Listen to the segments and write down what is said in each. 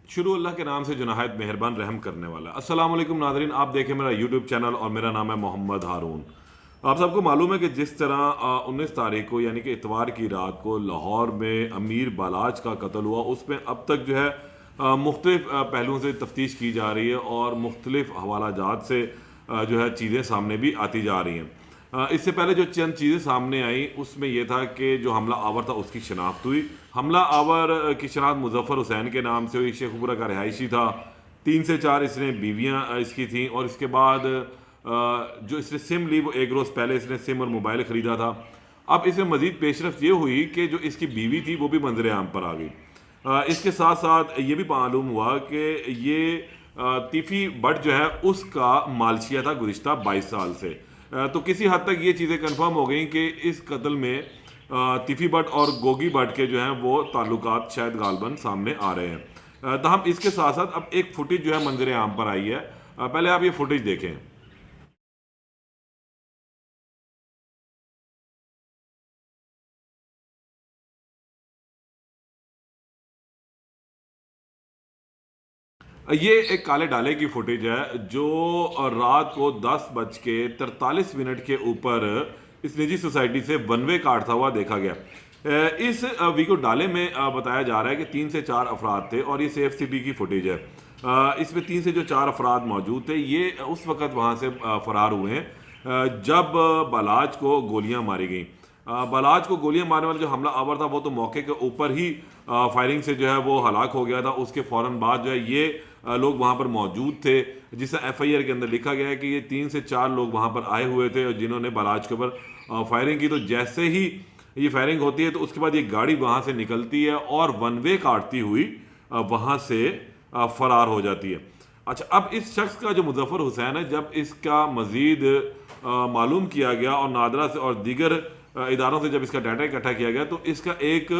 शुरू अल्लाह के नाम से जो नहायत मेहरबान रहम करने वाला। अस्सलाम वालेकुम नाज़रीन, आप देखें मेरा यूट्यूब चैनल और मेरा नाम है मोहम्मद हारून। आप सबको मालूम है कि जिस तरह 19 तारीख को यानी कि इतवार की रात को लाहौर में अमीर बालाज का कत्ल हुआ, उसमें अब तक जो है मुख्तलिफ पहलुओं से तफ्तीश की जा रही है और मुख्तलिफ हवाला जात से जो है चीज़ें सामने भी आती जा रही हैं। इससे पहले जो चंद चीज़ें सामने आई उसमें यह था कि जो हमला आवर था उसकी शनाख्त हुई। हमला आवर की शनाख्त मुजफ्फर हुसैन के नाम से हुई, शेखपुरा का रिहायशी था। 3 से 4 इसने बीवियाँ इसकी थीं और इसके बाद जो इसने सिम ली वो एक रोज़ पहले इसने सिम और मोबाइल ख़रीदा था। अब इसमें मज़ीद पेशरफ ये हुई कि जो इसकी बीवी थी वो भी मंजर आम पर आ गई। इसके साथ साथ ये भी मालूम हुआ कि ये तीफ़ी बट जो है उसका मालशिया था गुज़िश्ता 22 साल से। तो किसी हद तक ये चीज़ें कंफर्म हो गई कि इस कत्ल में तीफ़ी बट और गोगी बट के जो हैं वो ताल्लुकात शायद गालबन सामने आ रहे हैं। ताहम इसके साथ साथ अब एक फुटेज जो है मंजर आम पर आई है। पहले आप ये फुटेज देखें। ये एक काले डाले की फुटेज है जो रात को 10:43 के ऊपर इस निजी सोसाइटी से वन वे काटता हुआ देखा गया। इस वीडियो डाले में बताया जा रहा है कि 3 से 4 अफराद थे और ये सेफ सिटी की फुटेज है। इसमें 3 से जो 4 अफराद मौजूद थे ये उस वक़्त वहाँ से फ़रार हुए हैं जब बालाज को गोलियाँ मारी गई। बालाज को गोलियां मारने वाला जो हमला आवर था वो तो मौके के ऊपर ही फायरिंग से जो है वो हलाक हो गया था। उसके फ़ौरन बाद जो है ये लोग वहाँ पर मौजूद थे, जिसे FIR के अंदर लिखा गया है कि ये 3 से 4 लोग वहाँ पर आए हुए थे और जिन्होंने बालाज के ऊपर फायरिंग की। तो जैसे ही ये फायरिंग होती है तो उसके बाद ये गाड़ी वहाँ से निकलती है और वन वे काटती हुई वहाँ से फ़रार हो जाती है। अच्छा, अब इस शख्स का जो मुजफ्फर हुसैन है, जब इसका मज़ीद मालूम किया गया और नादरा से और दीगर इदारों से जब इसका डाटा इकट्ठा किया गया तो इसका एक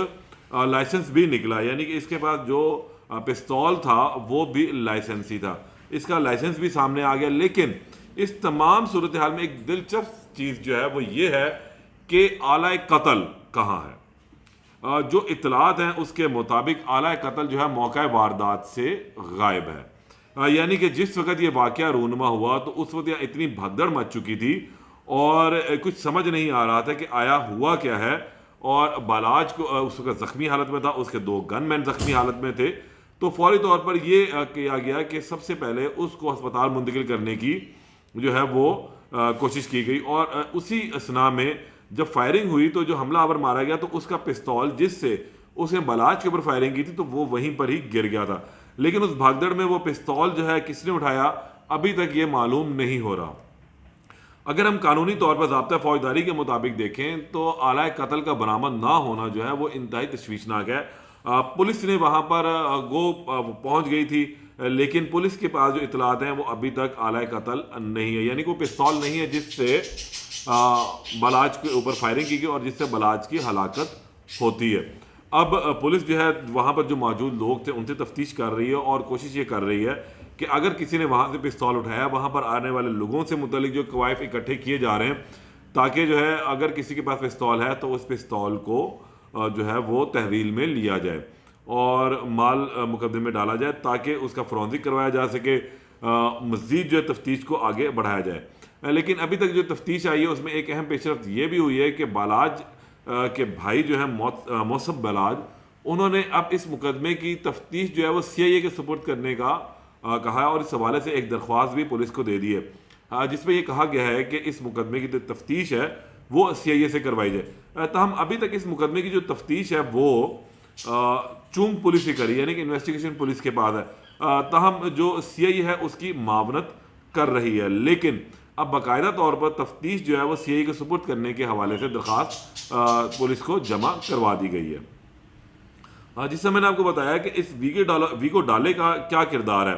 लाइसेंस भी निकला, यानी कि इसके पास जो पिस्तौल था वो भी लाइसेंसी था। इसका लाइसेंस भी सामने आ गया। लेकिन इस तमाम सूरत हाल में एक दिलचस्प चीज़ जो है वो ये है कि आला कत्ल कहाँ है। जो इतलात हैं उसके मुताबिक आला कत्ल जो है मौका वारदात से गायब है। यानी कि जिस वक्त ये वाक़या रूनुमा हुआ तो उस वक्त यहाँ इतनी भगदड़ मच चुकी थी और कुछ समझ नहीं आ रहा था कि आया हुआ क्या है। और बालाज को उस वक्त ज़ख्मी हालत में था, उसके 2 गनमैन ज़ख्मी हालत में थे। तो फौरी तौर पर ये किया गया कि सबसे पहले उसको अस्पताल मुंतकिल करने की जो है वो कोशिश की गई। और उसी असना में जब फायरिंग हुई तो जो हमला आवर मारा गया तो उसका पिस्तौल जिससे उसने बालाज के ऊपर फायरिंग की थी तो वो वहीं पर ही गिर गया था। लेकिन उस भागदड़ में वो पिस्तौल जो है किसने उठाया अभी तक ये मालूम नहीं हो रहा। अगर हम कानूनी तौर पर ज़ाब्ता फौजदारी के मुताबिक देखें तो आला कत्ल का बरामद ना होना जो है वो इंतहाई तशवीशनाक है। पुलिस ने वहाँ पर पहुँच गई थी, लेकिन पुलिस के पास जो इतलात हैं वो अभी तक आला कत्ल नहीं है, यानी कोई पिस्तौल नहीं है जिससे बालाज के ऊपर फायरिंग की गई और जिससे बालाज की हलाकत होती है। अब पुलिस जो है वहाँ पर जो मौजूद लोग थे उनसे तफ्तीश कर रही है और कोशिश ये कर रही है कि अगर किसी ने वहाँ से पिस्तौल उठाया, वहाँ पर आने वाले लोगों से मुतल्लिक जो कवायफ इकट्ठे किए जा रहे हैं ताकि जो है अगर किसी के पास पिस्तौल है तो उस पिस्तौल को जो है वो तहवील में लिया जाए और माल मुकदमे में डाला जाए ताकि उसका फोरेंसिक करवाया जा सके, मज़ीद जो है तफ्तीश को आगे बढ़ाया जाए। लेकिन अभी तक जो तफ्तीश आई है उसमें एक अहम पेशरफ्त ये भी हुई है कि बालाज के भाई जो है मौसम बालाज, उन्होंने अब इस मुकदमे की तफ्तीश जो है वो CIA के सुपुर्द करने का कहा है और इस हवाले से एक दरख्वास्त भी पुलिस को दे दी है जिसमें यह कहा गया है कि इस मुकदमे की जो तफ्तीश है वो CIA से करवाई जाए। ताहम अभी तक इस मुकदमे की जो तफ्तीश है वो चूंग पुलिस ही करी, यानी कि इन्वेस्टिगेशन पुलिस के पास है। ताहम जो CIA है उसकी मावनत कर रही है, लेकिन अब बाकायदा तौर पर तफ्तीश जो है वो CIA के सुपुर्द करने के हवाले से दरख्वास्त पुलिस को जमा करवा दी गई है। जिससे मैंने आपको बताया कि इस वीगो डाले का क्या किरदार है।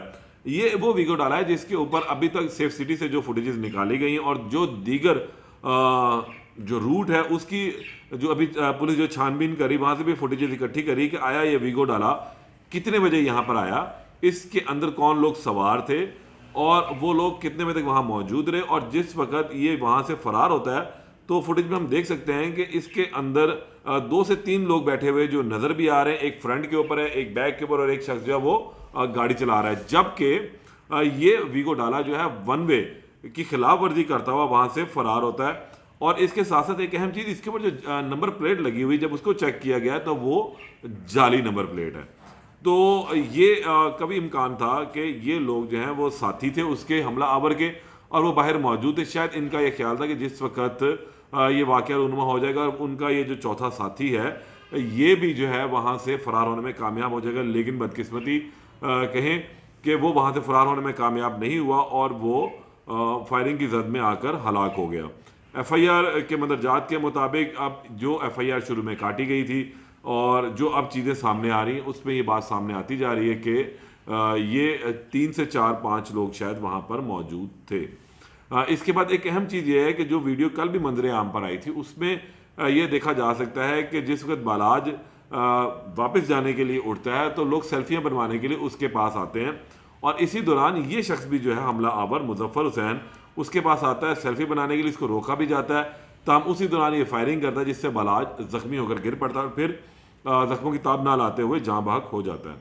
ये वो वीगो डाला है जिसके ऊपर अभी तक सेफ सिटी से जो फुटेजेस निकाली गई हैं और जो दीगर जो रूट है उसकी जो अभी पुलिस जो छानबीन करी वहाँ से भी फुटेजेस इकट्ठी करी कि आया ये वीगो डाला कितने बजे यहाँ पर आया, इसके अंदर कौन लोग सवार थे और वो लोग कितने बजे तक वहाँ मौजूद रहे। और जिस वक्त ये वहाँ से फरार होता है तो फुटेज में हम देख सकते हैं कि इसके अंदर 2 से 3 लोग बैठे हुए जो नज़र भी आ रहे हैं। एक फ्रंट के ऊपर है, एक बैक के ऊपर और एक शख्स जो है वो गाड़ी चला रहा है, जबकि ये वीगो डाला जो है वन वे की खिलाफ वर्जी करता हुआ वहां से फरार होता है। और इसके साथ साथ एक अहम चीज, इसके ऊपर जो नंबर प्लेट लगी हुई, जब उसको चेक किया गया तो वो जाली नंबर प्लेट है। तो ये कभी इम्कान था कि ये लोग जो हैं वो साथी थे उसके हमला आवर के और वो बाहर मौजूद थे। शायद इनका ये ख्याल था कि जिस वक्त ये वाक़या रूनुमा हो जाएगा और उनका ये जो चौथा साथी है ये भी जो है वहाँ से फरार होने में कामयाब हो जाएगा, लेकिन बदकिस्मती कहें कि वो वहाँ से फरार होने में कामयाब नहीं हुआ और वो फायरिंग की जद में आकर हलाक हो गया। एफआईआर के मंदरजात के मुताबिक अब जो एफआईआर शुरू में काटी गई थी और जो अब चीज़ें सामने आ रही हैं उसमें ये बात सामने आती जा रही है कि ये 3 से 4-5 लोग शायद वहाँ पर मौजूद थे। इसके बाद एक अहम चीज़ ये है कि जो वीडियो कल भी मंजर आम पर आई थी उसमें ये देखा जा सकता है कि जिस वक्त बालाज वापस जाने के लिए उठता है तो लोग सेल्फियाँ बनवाने के लिए उसके पास आते हैं और इसी दौरान ये शख्स भी जो है हमला आवर मुजफ्फर हुसैन उसके पास आता है, सेल्फी बनाने के लिए इसको रोका भी जाता है। तमाम उसी दौरान ये फायरिंग करता है जिससे बालाज जख्मी होकर गिर पड़ता है, फिर जख्मों की ताब ना लाते हुए जाँ बहक हो जाता है।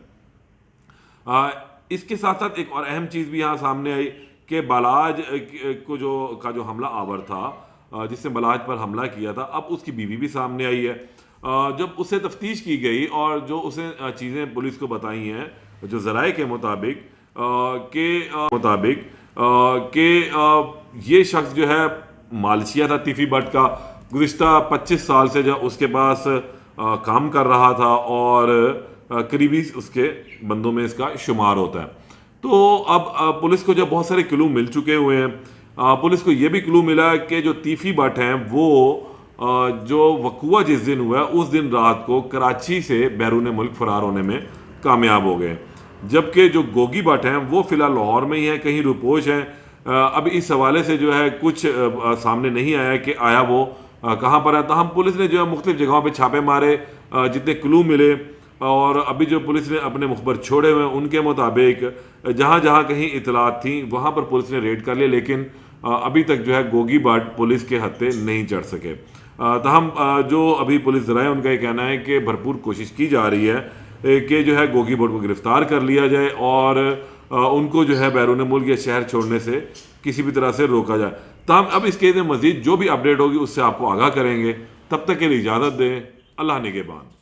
इसके साथ साथ एक और अहम चीज़ भी यहाँ सामने आई कि बालाज को जो हमला आवर था जिसने बालाज पर हमला किया था, अब उसकी बीवी भी सामने आई है। जब उससे तफ्तीश की गई और जो उसे चीज़ें पुलिस को बताई हैं जो ज़राए के मुताबिक ये शख्स जो है मालशिया था तीफी भट्ट का, गुज़िश्ता 25 साल से जो उसके पास काम कर रहा था और करीबी उसके बंदों में इसका शुमार होता है। तो अब पुलिस को जब बहुत सारे क्लू मिल चुके हुए हैं, पुलिस को ये भी क्लू मिला कि जो तीफी भट्ट हैं वो जो वक़ुआ जिस दिन हुआ उस दिन रात को कराची से बैरून मुल्क फरार होने में कामयाब हो गए, जबकि जो गोगी भट्ट हैं वो फ़िलहाल लाहौर में ही हैं, कहीं रुपोश हैं। अब इस हवाले से जो है कुछ सामने नहीं आया कि आया वो कहाँ पर है। ताहम पुलिस ने जो है मुख्तलिफ जगहों पे छापे मारे, जितने क्लू मिले, और अभी जो पुलिस ने अपने मुखबर छोड़े हुए हैं उनके मुताबिक जहाँ जहाँ कहीं इतलात थी वहाँ पर पुलिस ने रेड कर लिया, लेकिन अभी तक जो है गोगी भट्ट पुलिस के हत्थे नहीं चढ़ सके। ताहम जो अभी पुलिस ज़राए उनका ये कहना है कि भरपूर कोशिश की जा रही है कि जो है गोगी भट्ट को गिरफ्तार कर लिया जाए और उनको जो है बैरून मुल्क या शहर छोड़ने से किसी भी तरह से रोका जाए। ताहम अब इस केस में मज़ीद जो भी अपडेट होगी उससे आपको आगाह करेंगे। तब तक के लिए इजाज़त दें। अल्लाह निगहबान।